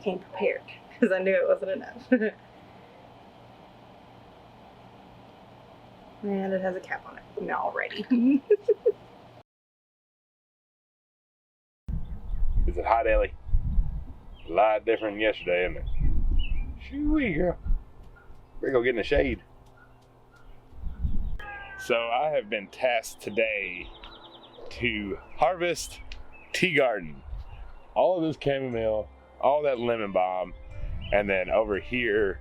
came prepared because I knew it wasn't enough. And it has a cap on it already. Is it hot, Ellie? A lot different than yesterday, isn't it? Shoo-wee, girl. We're gonna go get in the shade. So I have been tasked today to harvest tea garden. All of this chamomile, all that lemon balm, and then over here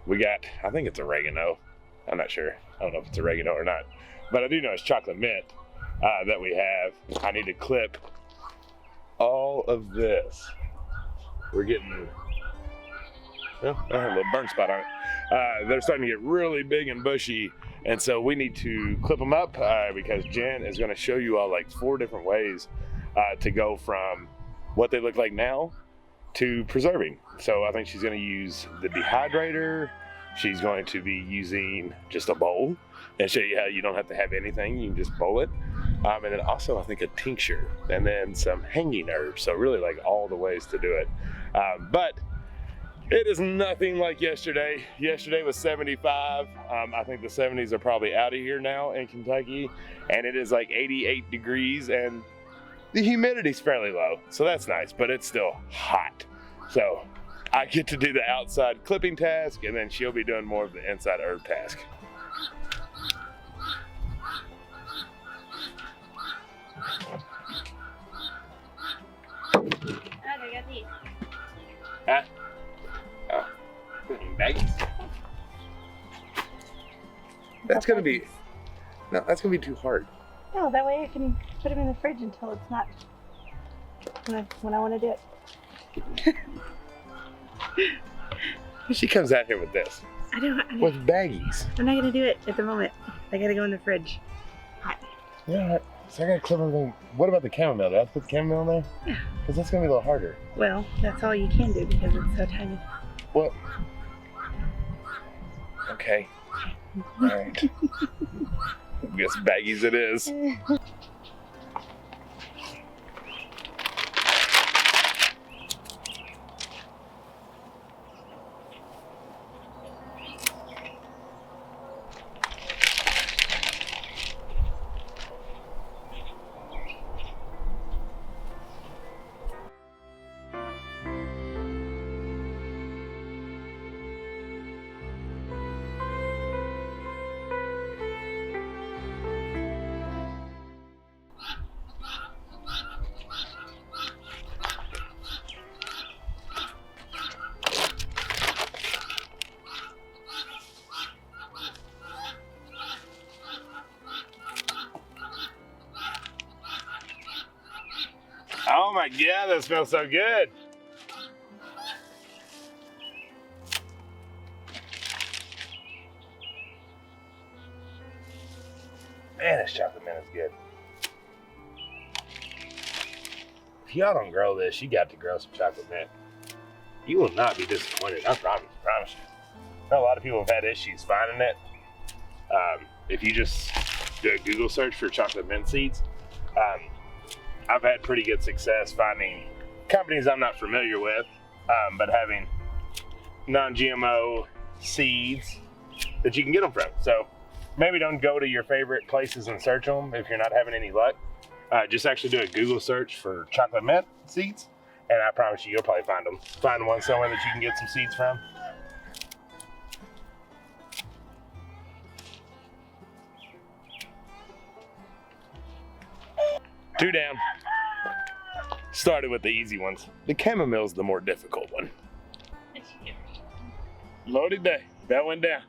we got, I think it's oregano. I'm not sure. I don't know if it's oregano or not, but I do know it's chocolate mint that we have. I need to clip all of this. We're getting, well, I have a little burn spot on it. They're starting to get really big and bushy, and so we need to clip them up because Jen is going to show you all like 4 different ways to go from what they look like now to preserving. So I think she's going to use the dehydrator. She's going to be using just a bowl and show you how you don't have to have anything. You can just bowl it. And then also I think a tincture and then some hanging herbs. So really like all the ways to do it. But it is nothing like yesterday. Yesterday was 75. I think the 70s are probably out of here now in Kentucky. And it is like 88 degrees and the humidity's fairly low. So that's nice, but it's still hot. So I get to do the outside clipping task, and then she'll be doing more of the inside herb task. I got these. Huh? Oh, baggies. That's gonna be, no, that's gonna be too hard. No, that way I can put them in the fridge until it's not when I want to do it. She comes out here with this. I don't. With baggies. I'm not gonna do it at the moment. I gotta go in the fridge. Hot. Yeah, so I gotta clip everything. What about the chamomile? Do I have to put the chamomile in there? Yeah. Because that's gonna be a little harder. Well, that's all you can do because it's so tiny. What? Okay. All right. I guess baggies it is. Oh my God, that smells so good. Man, this chocolate mint is good. If y'all don't grow this, you got to grow some chocolate mint. You will not be disappointed, I promise you. I know a lot of people have had issues finding it. If you just do a Google search for chocolate mint seeds, I've had pretty good success finding companies I'm not familiar with, but having non-GMO seeds that you can get them from. So maybe don't go to your favorite places and search them if you're not having any luck. Just actually do a Google search for chocolate mint seeds, and I promise you, you'll probably find them. Find one somewhere that you can get some seeds from. Two down. Started with the easy ones. The chamomile's the more difficult one. Loaded day. That went down.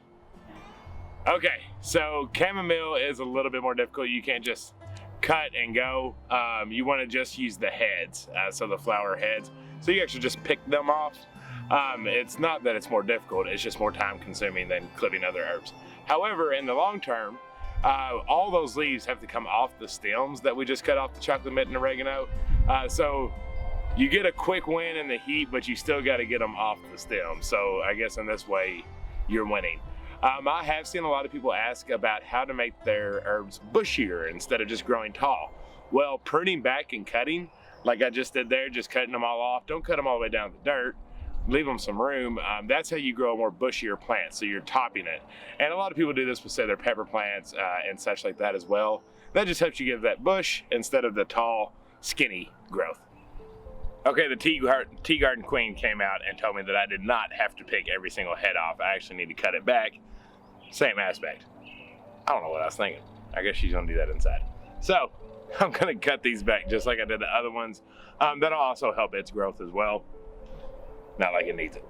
Okay, so chamomile is a little bit more difficult. You can't just cut and go. You want to just use the heads, so the flower heads. So you actually just pick them off. It's not that it's more difficult, it's just more time consuming than clipping other herbs. However, in the long term, all those leaves have to come off the stems that we just cut off the chocolate mint and oregano. So you get a quick win in the heat, but you still got to get them off the stem. So I guess in this way, you're winning. I have seen a lot of people ask about how to make their herbs bushier instead of just growing tall. Well, pruning back and cutting, like I just did there, just cutting them all off. Don't cut them all the way down to the dirt. leave them some room. That's how you grow a more bushier plant. So you're topping it. And a lot of people do this with, say, their pepper plants and such like that as well. That just helps you give that bush instead of the tall, skinny growth. Okay, the tea garden queen came out and told me that I did not have to pick every single head off. I actually need to cut it back. Same aspect. I don't know what I was thinking. I guess she's gonna do that inside. So I'm gonna cut these back just like I did the other ones. That'll also help its growth as well. Not like it needs it.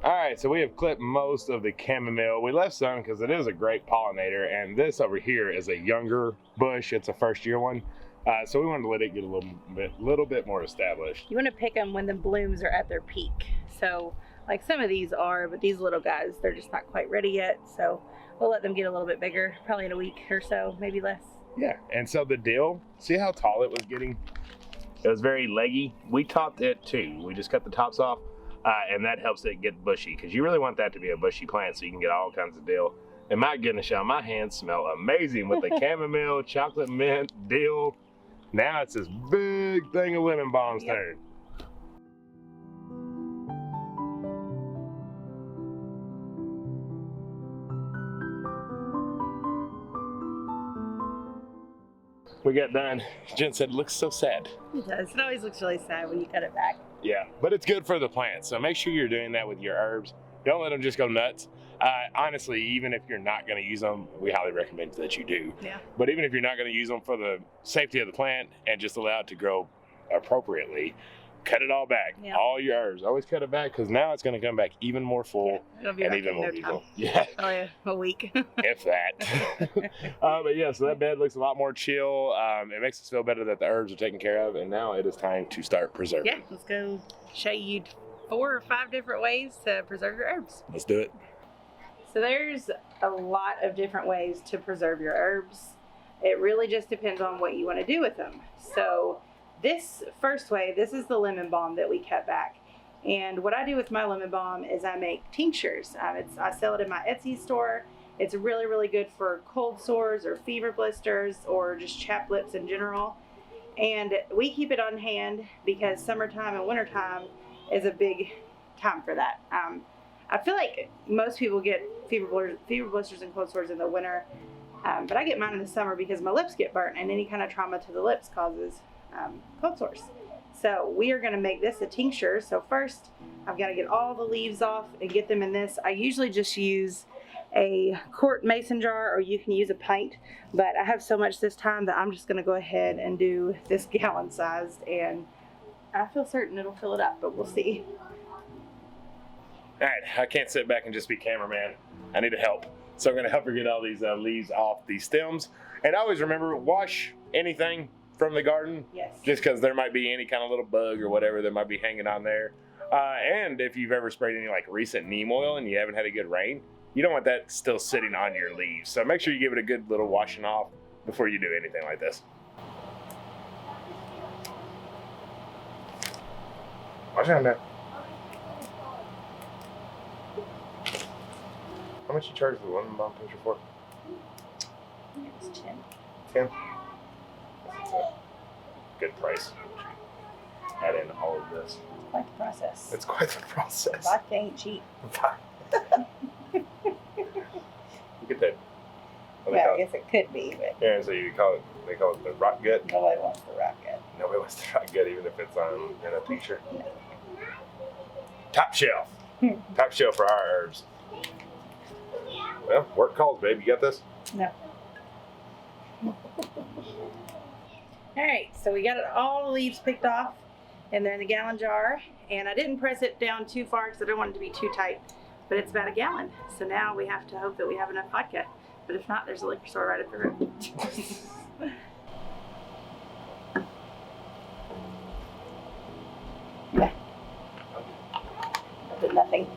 All right, so we have clipped most of the chamomile. We left some because it is a great pollinator, and this over here is a younger bush. It's a first-year one, so we wanted to let it get a little bit more established. You want to pick them when the blooms are at their peak. So, like some of these are, but these little guys, they're just not quite ready yet. So we'll let them get a little bit bigger, probably in a week or so, maybe less. Yeah, and so the dill, see how tall it was getting? It was very leggy. We topped it too. We just cut the tops off. And that helps it get bushy, because you really want that to be a bushy plant so you can get all kinds of dill. And my goodness, y'all, my hands smell amazing with the chamomile, chocolate mint, dill. Now it's this big thing of lemon balm's turn. We got done. Jen said it looks so sad. It does. It always looks really sad when you cut it back. Yeah, but it's good for the plant. So make sure you're doing that with your herbs. Don't let them just go nuts. Honestly, even if you're not going to use them, we highly recommend that you do. Yeah. But even if you're not going to use them for the safety of the plant and just allow it to grow appropriately, cut it all back. Yeah. All your herbs. Always cut it back, because now it's going to come back even more full and even more beautiful. Yeah. Oh yeah, a week. If that. But yeah, so that bed looks a lot more chill. It makes us feel better that the herbs are taken care of, and now it is time to start preserving. Yeah, let's go show you 4 or 5 different ways to preserve your herbs. Let's do it. So there's a lot of different ways to preserve your herbs. It really just depends on what you want to do with them. So this first way, this is the lemon balm that we cut back. And what I do with my lemon balm is I make tinctures. I sell it in my Etsy store. It's really, really good for cold sores or fever blisters or just chapped lips in general. And we keep it on hand because summertime and wintertime is a big time for that. I feel like most people get fever blisters and cold sores in the winter, but I get mine in the summer because my lips get burnt, and any kind of trauma to the lips causes cold sores. So we are going to make this a tincture. So first I've got to get all the leaves off and get them in this. I usually just use a quart mason jar, or you can use a pint, but I have so much this time that I'm just going to go ahead and do this gallon sized, and I feel certain it'll fill it up, but we'll see. All right, I can't sit back and just be cameraman. I need to help. So I'm going to help her get all these leaves off these stems. And always remember, wash anything from the garden. Yes. Just because there might be any kind of little bug or whatever that might be hanging on there. And if you've ever sprayed any like recent neem oil and you haven't had a good rain, you don't want that still sitting on your leaves. So make sure you give it a good little washing off before you do anything like this. Wash on that. How much you charge the lemon balm tincture for? It was 10. 10? That's a good price. Add in all of this. Quite the process. It's quite the process. Vodka ain't cheap. Look at that. Well, I guess it could be, but yeah, so they call it the rock gut. Nobody wants the rock gut. Nobody wants the rock gut, even if it's in a tincture. No. Top shelf. Top shelf for our herbs. Well, work calls, babe. You got this? No. Alright, so we got all the leaves picked off, and they're in the gallon jar. And I didn't press it down too far because I don't want it to be too tight. But it's about a gallon. So now we have to hope that we have enough vodka. But if not, there's a liquor store right up the road. Yeah. But nothing.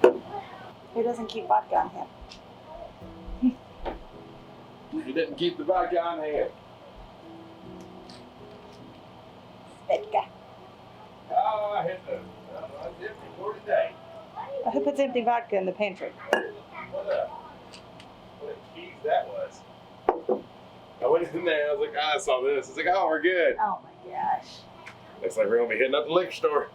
Who doesn't keep vodka on hand? He didn't keep the vodka on hand. Vodka. Oh, I hit the empty for today. I hope it's empty vodka in the pantry. What a tease that was. I went in there, I was like, I saw this. It's like, oh, we're good. Oh my gosh. Looks like we're gonna be hitting up the liquor store.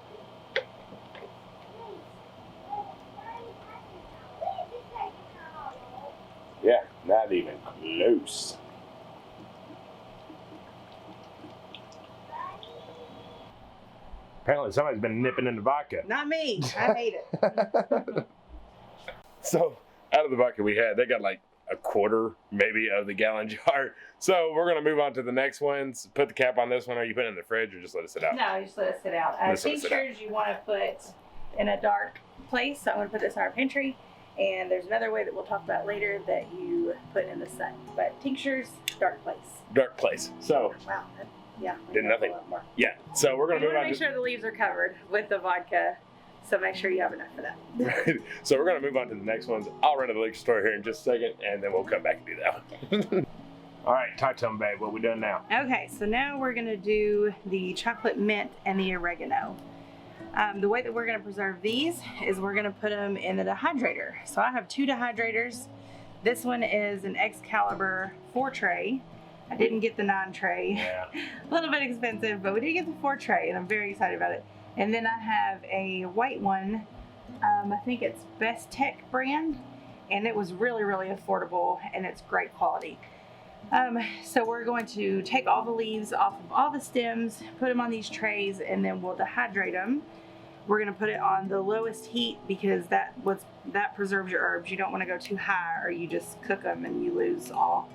Yeah, not even close. Apparently somebody's been nipping into vodka. Not me. I hate it. So out of the bucket we had, they got like a quarter maybe of the gallon jar. So we're gonna move on to the next ones. Put the cap on this one. Are you putting it in the fridge or just let it sit out? No, just let it sit out. Just let it sit out. Tinctures you want to put in a dark place. So I'm going to put this in our pantry. And there's another way that we'll talk about later that you put in the sun. But tinctures, dark place. Dark place. So Wow. Yeah. did nothing. Yeah. So we're gonna You move want on to make sure the leaves are covered with the vodka. So make sure you have enough for that. So we're gonna move on to the next ones. I'll run to the liquor store here in just a second, and then we'll come back and do that one. All right, talk to them, babe. What we doing now? Okay, so now we're gonna do the chocolate mint and the oregano. The way that we're gonna preserve these is we're gonna put them in the dehydrator. So I have 2 dehydrators. This one is an Excalibur 4 tray. I didn't get the 9 tray. Yeah. A little bit expensive, but we did get the 4 tray, and I'm very excited about it. And then I have a white one. I think it's Best Tech brand, and it was really, really affordable, and it's great quality. So we're going to take all the leaves off of all the stems, put them on these trays, and then we'll dehydrate them. We're going to put it on the lowest heat because that preserves your herbs. You don't want to go too high, or you just cook them and you lose all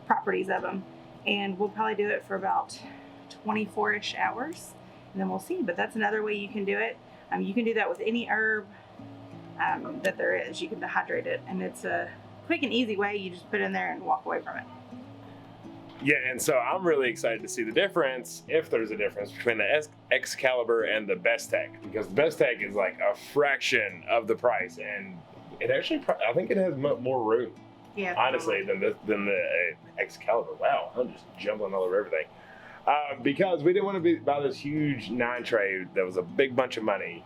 properties of them. And we'll probably do it for about 24-ish hours, and then we'll see. But that's another way you can do it. You can do that with any herb that there is. You can dehydrate it, and it's a quick and easy way. You just put it in there and walk away from it. Yeah, and so I'm really excited to see the difference, if there's a difference, between the Excalibur and the Best Tech, because the Best Tech is like a fraction of the price, and it actually, I think it has more room. Yeah. Honestly, than the Excalibur. Wow, I'm just jumbling all over everything. Because we didn't want to buy this huge 9 tray that was a big bunch of money,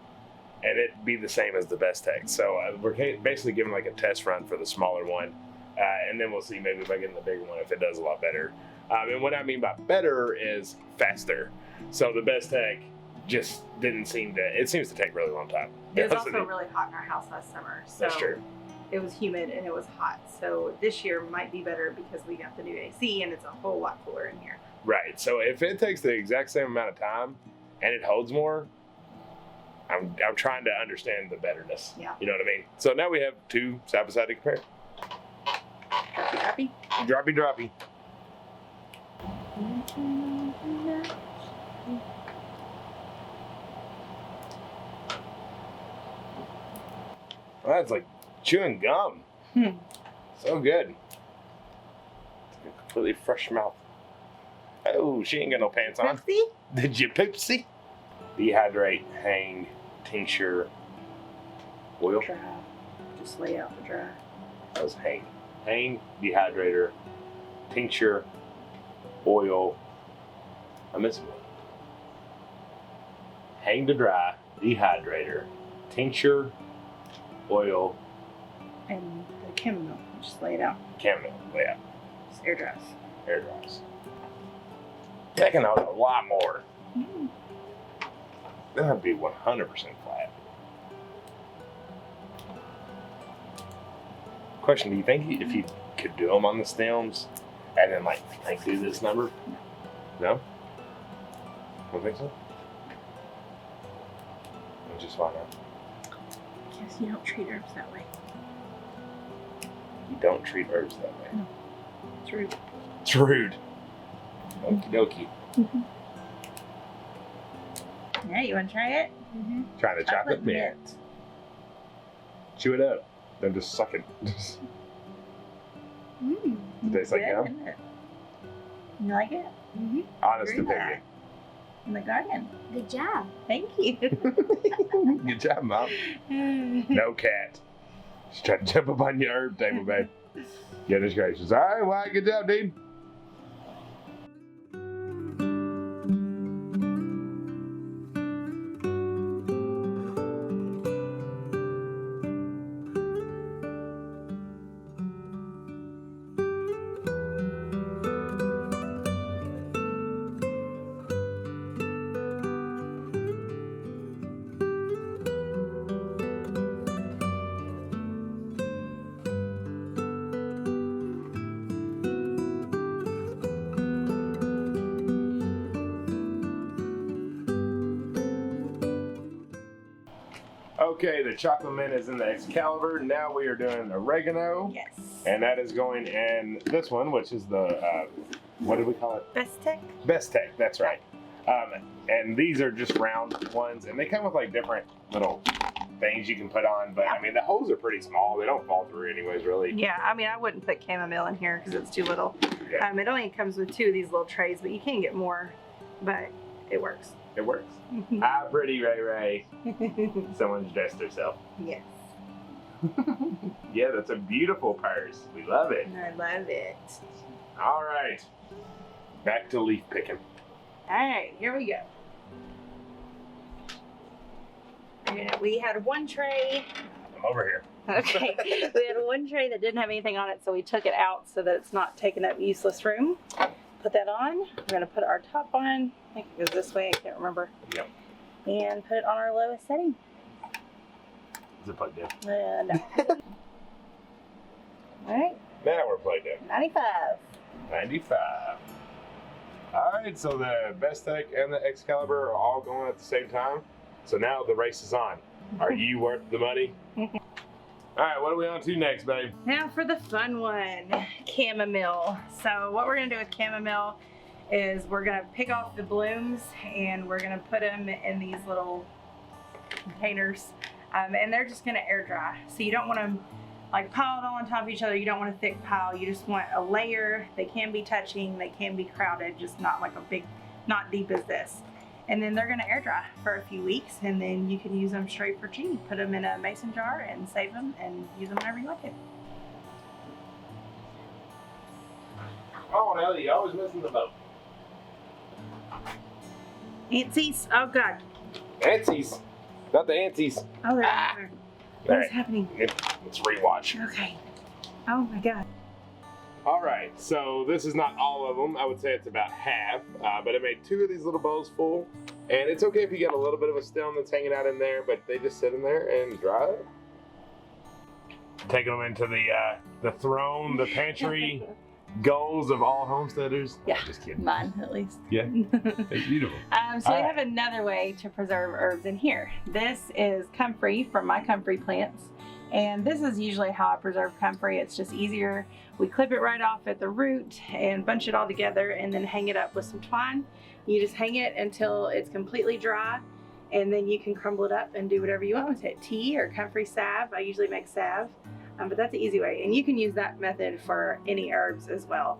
and it be the same as the Best Tech. So we're basically giving like a test run for the smaller one, and then we'll see maybe by getting the bigger one if it does a lot better. And what I mean by better is faster. So the Best Tech just didn't seem to. It seems to take a really long time. It was also really hot in our house last summer. So that's true. It was humid and it was hot. So this year might be better because we got the new AC and it's a whole lot cooler in here. Right. So if it takes the exact same amount of time and it holds more, I'm trying to understand the betterness. Yeah. You know what I mean? So now we have 2 side by side to compare. Droppy? Droppy, droppy. Well, that's like chewing gum. So good. It's a completely fresh mouth. Oh, she ain't got no pants on. Poopsie? Did you poopsie? Dehydrate, hang, tincture, oil. Dry. Just lay out the dry. That was hang. Hang, dehydrator, tincture, oil. I'm missing one. Hang to dry, dehydrator, tincture, oil, And the chamomile. Just lay it out. chamomile. Yeah, Just air dries. air dries. Taking out a lot more. That'd be 100% flat. Question: do you think if you could do them on the stems and then like do this number? No. Don't think so. We'll just find out. Because you don't treat herbs that way. You don't treat herbs that way. No. It's rude. It's rude. Okie dokie. Yeah, you want to try it? Trying to chocolate mint. Chew it up. Then just suck it. It tastes like yum? You like it? Honest Very opinion. in the garden. Good job. Thank you. Good job, Mom. No cat. She's trying to jump up on your herb table, babe. Goodness gracious. All right, well, good job, dude. Okay, the chocolate mint is in the Excalibur. Now we are doing oregano. Yes. And that is going in this one, which is the, what did we call it? Best Tech. Best Tech, that's right. And these are just round ones, and they come with like different little things you can put on, but I mean, the holes are pretty small. They don't fall through anyways, really. Yeah, I mean, I wouldn't put chamomile in here because it's too little. Yeah. It only comes with 2 of these little trays, but you can get more, but it works. It works. Ah, pretty Ray Ray. Someone's dressed herself. Yes. Yeah, that's a beautiful purse. We love it. I love it. All right. Back to leaf picking. All right, here we go. And we had one tray. I'm over here. Okay, we had one tray that didn't have anything on it, so we took it out so that it's not taking up useless room. Put that on. We're going to put our top on. I think it goes this way. I can't remember. Yep. And put it on our lowest setting. Is it plugged in? No. All right. Now we're plugged in. 95. 95. All right, so the Best Tech and the Excalibur are all going at the same time. So now the race is on. Are you worth the money? All right, what are we on to next, babe? Now for the fun one, chamomile. So what we're gonna do with chamomile is we're gonna pick off the blooms and we're gonna put them in these little containers, and they're just gonna air dry. So you don't want them like piled all on top of each other. You don't want a thick pile. You just want a layer. They can be touching, they can be crowded, just not like a big, not deep as this. And then they're gonna air dry for a few weeks, and then you can use them straight for tea. Put them in a mason jar and save them and use them whenever you want to. Oh, Ellie, you always missing the boat. Antsies, oh God. Antsies. Not the antsies. Oh, they're Ah. everywhere. All What's right, happening? let's rewatch. Okay. Oh my God. All right, so this is not all of them. I would say it's about half, but I made 2 of these little bowls full. And it's okay if you get a little bit of a stem that's hanging out in there, but they just sit in there and dry up. Taking them into the throne, the pantry goals of all homesteaders. Yeah. Just kidding. Mine, at least. Yeah, it's beautiful. So we All have another way to preserve herbs in here. This is comfrey from my comfrey plants. And this is usually how I preserve comfrey. It's just easier. We clip it right off at the root and bunch it all together and then hang it up with some twine. You just hang it until it's completely dry, and then you can crumble it up and do whatever you want with it. Tea or comfrey salve. I usually make salve, but that's the easy way. And you can use that method for any herbs as well.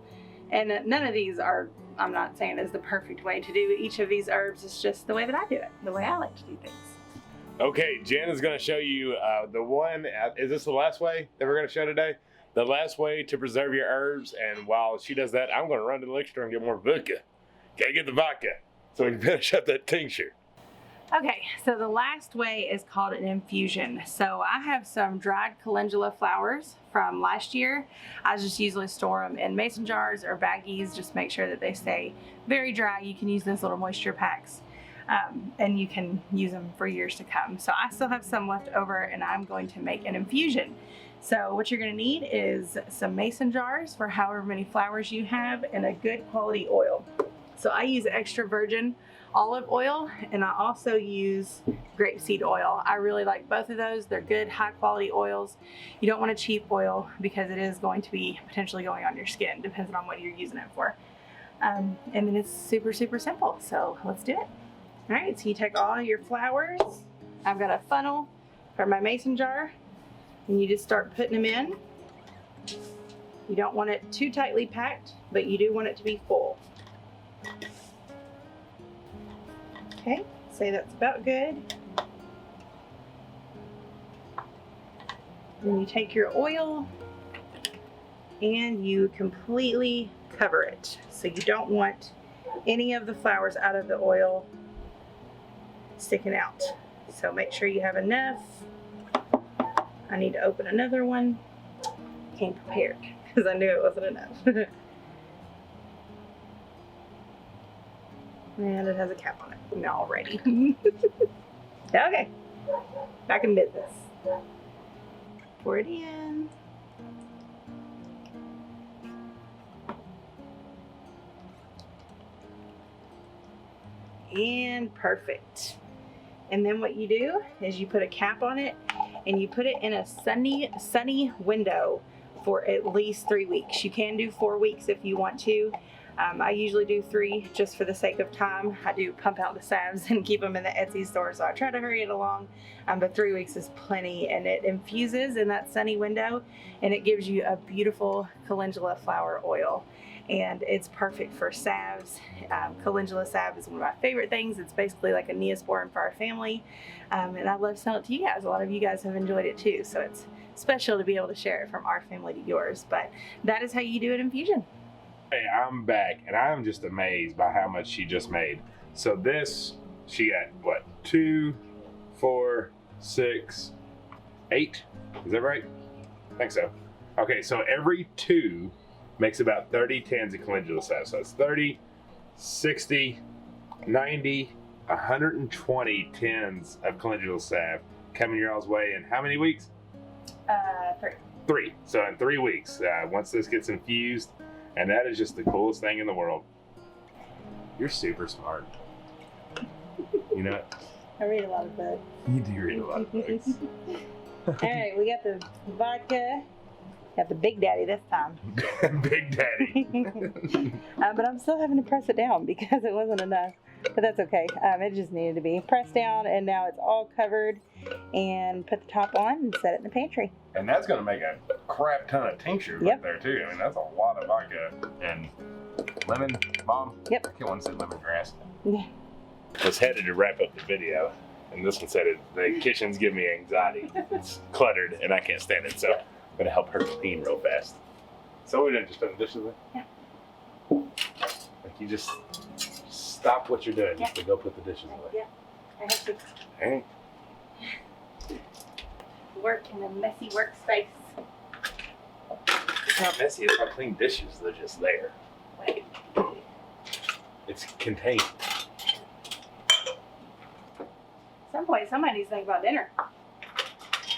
And none of these are, I'm not saying is the perfect way to do each of these herbs. It's just the way that I do it, the way I like to do things. Okay, Jen is going to show you the one, is this the last way that we're going to show today? The last way to preserve your herbs, and while she does that, I'm going to run to the liquor store and get more vodka. Can't get the vodka, so we can finish up that tincture. Okay, so the last way is called an infusion. So I have some dried calendula flowers from last year. I just usually store them in mason jars or baggies. Just make sure that they stay very dry. You can use those little moisture packs. And you can use them for years to come. So I still have some left over, and I'm going to make an infusion. So what you're going to need is some mason jars for however many flowers you have, and a good quality oil. So I use extra virgin olive oil, and I also use grapeseed oil. I really like both of those. They're good, high quality oils. You don't want a cheap oil because it is going to be potentially going on your skin, depending on what you're using it for. And then it's super, super simple. So let's do it. All right, so you take all your flowers. I've got a funnel for my mason jar, and you just start putting them in. You don't want it too tightly packed, but you do want it to be full. Okay, say that's about good. Then you take your oil and you completely cover it. So you don't want any of the flowers out of the oil sticking out. So make sure you have enough. I need to open another one. Came prepared because I knew it wasn't enough. And it has a cap on it already. Okay, back in business. Pour it in. And perfect. And then what you do is you put a cap on it and you put it in a sunny window for at least 3 weeks. You can do 4 weeks if you want to. I usually do 3 just for the sake of time. I do pump out the salves and keep them in the Etsy store, so I try to hurry it along. But 3 weeks is plenty, and it infuses in that sunny window, and it gives you a beautiful calendula flower oil. And it's perfect for salves. Calendula salve is one of my favorite things. It's basically like a Neosporin for our family. And I love selling it to you guys. A lot of you guys have enjoyed it too. So it's special to be able to share it from our family to yours. But that is how you do it in Fusion. Hey, I'm back, and I'm just amazed by how much she just made. So this, she got, what, 2, 4, 6, 8? Is that right? I think so. Okay, so every 2 makes about 30 tins of calendula salve. So it's 30, 60, 90, 120 tins of calendula salve coming your all's way in how many weeks? 3. 3. So in 3 weeks, once this gets infused, and that is just the coolest thing in the world. You're super smart. You know? I read a lot of books. You do read a lot of books. All right, we got the vodka. Got the Big Daddy this time. Big Daddy. But I'm still having to press it down because it wasn't enough. But that's okay. It just needed to be pressed down, and now it's all covered. And put the top on and set it in the pantry. And that's going to make a crap ton of tincture right there too. I mean, that's a lot of vodka and lemon balm. Yep. I can't want to say lemongrass. Yeah. I was headed to wrap up the video, and this one said the kitchen's giving me anxiety. It's cluttered, and I can't stand it. So I'm going to help her clean real fast. So we didn't just put the dishes away? Yeah. Like you just stop what you're doing just to go put the dishes away. Yeah. I have to Hey. work in a messy workspace. It's not messy, it's not clean dishes, they're just there. Wait. It's contained. At some point, somebody needs to think about dinner.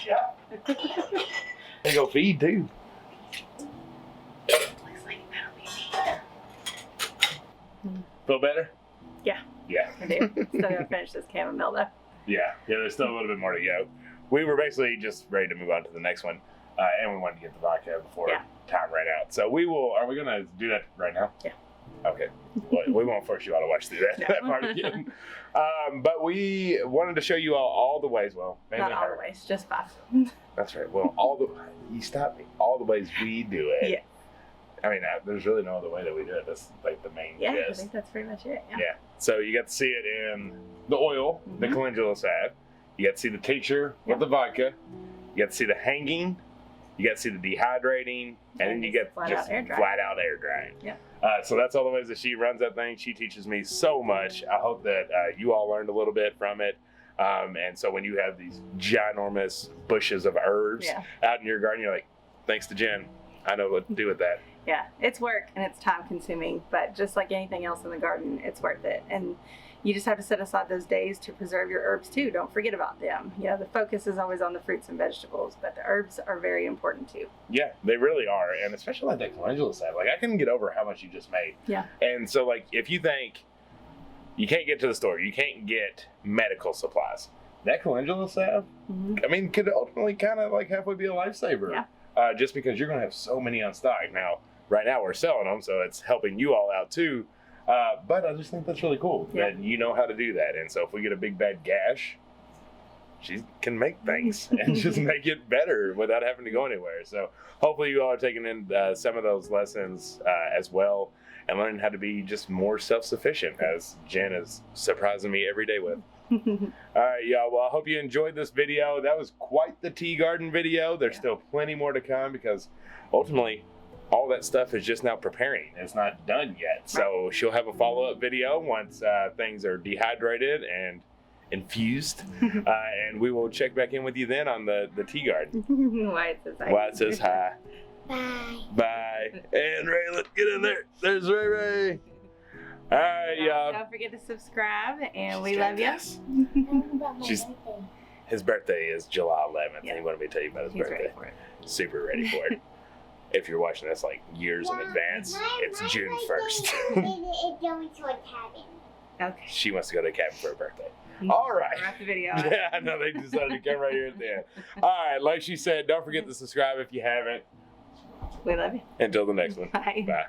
Yeah. They go feed too. Looks like that'll be me. Feel better? Yeah. Yeah. I do. Still gotta finish this chamomile though. Yeah, there's still a little bit more to go. We were basically just ready to move on to the next one, and we wanted to get the vodka before time ran out. So we will, are we going to do that right now? Yeah. Okay. Well, we won't force you all to watch through that part again. But we wanted to show you all the ways, well, mainly Not all the ways, just 5. That's right. Well, you stopped me. All the ways we do it. Yeah. I mean, there's really no other way that we do it. That's like the main Yeah, I gist. think that's pretty much it. Yeah. So you got to see it in the oil, the calendula salve. You got to see the tincture with the vodka. You got to see the hanging. You got to see the dehydrating, and then you get just flat out air drying. Yeah. So that's all the ways that she runs that thing. She teaches me so much. I hope that you all learned a little bit from it. And so when you have these ginormous bushes of herbs out in your garden, you're like, thanks to Jen, I know what to do with that. Yeah, it's work and it's time consuming, but just like anything else in the garden, it's worth it. And you just have to set aside those days to preserve your herbs too. Don't forget about them. You know, the focus is always on the fruits and vegetables, but the herbs are very important too. Yeah, they really are. And especially like that calendula salve. Like I couldn't get over how much you just made. Yeah. And so like if you think you can't get to the store, you can't get medical supplies, that calendula salve, I mean, could ultimately kind of like halfway be a lifesaver. Yeah. Just because you're going to have so many on stock. Now, right now we're selling them, so it's helping you all out too. But I just think that's really cool that you know how to do that. And so if we get a big bad gash, she can make things and just make it better without having to go anywhere. So hopefully you all are taking in some of those lessons as well. and learning how to be just more self-sufficient, as Jen is surprising me every day with. All right, y'all. Well, I hope you enjoyed this video. That was quite the tea garden video. There's still plenty more to come, because ultimately all that stuff is just now preparing. It's not done yet. So she'll have a follow-up video once things are dehydrated and infused, and we will check back in with you then on the tea garden. Why it says hi. Bye. Bye. And Ray, let's get in there. There's Ray Ray. All right, y'all. Don't forget to subscribe, and we love you. His birthday is July 11th. Yeah. He wanted me to tell you about his He's birthday. ready for it. Super ready for it. If you're watching this like years in advance, it's June 1st. Okay. She wants to go to the cabin for her birthday. All right. Wrap the video. Yeah, I know they decided to come right here at the end. All right, like she said, don't forget to subscribe if you haven't. We love you. Until the next one. Bye. Bye.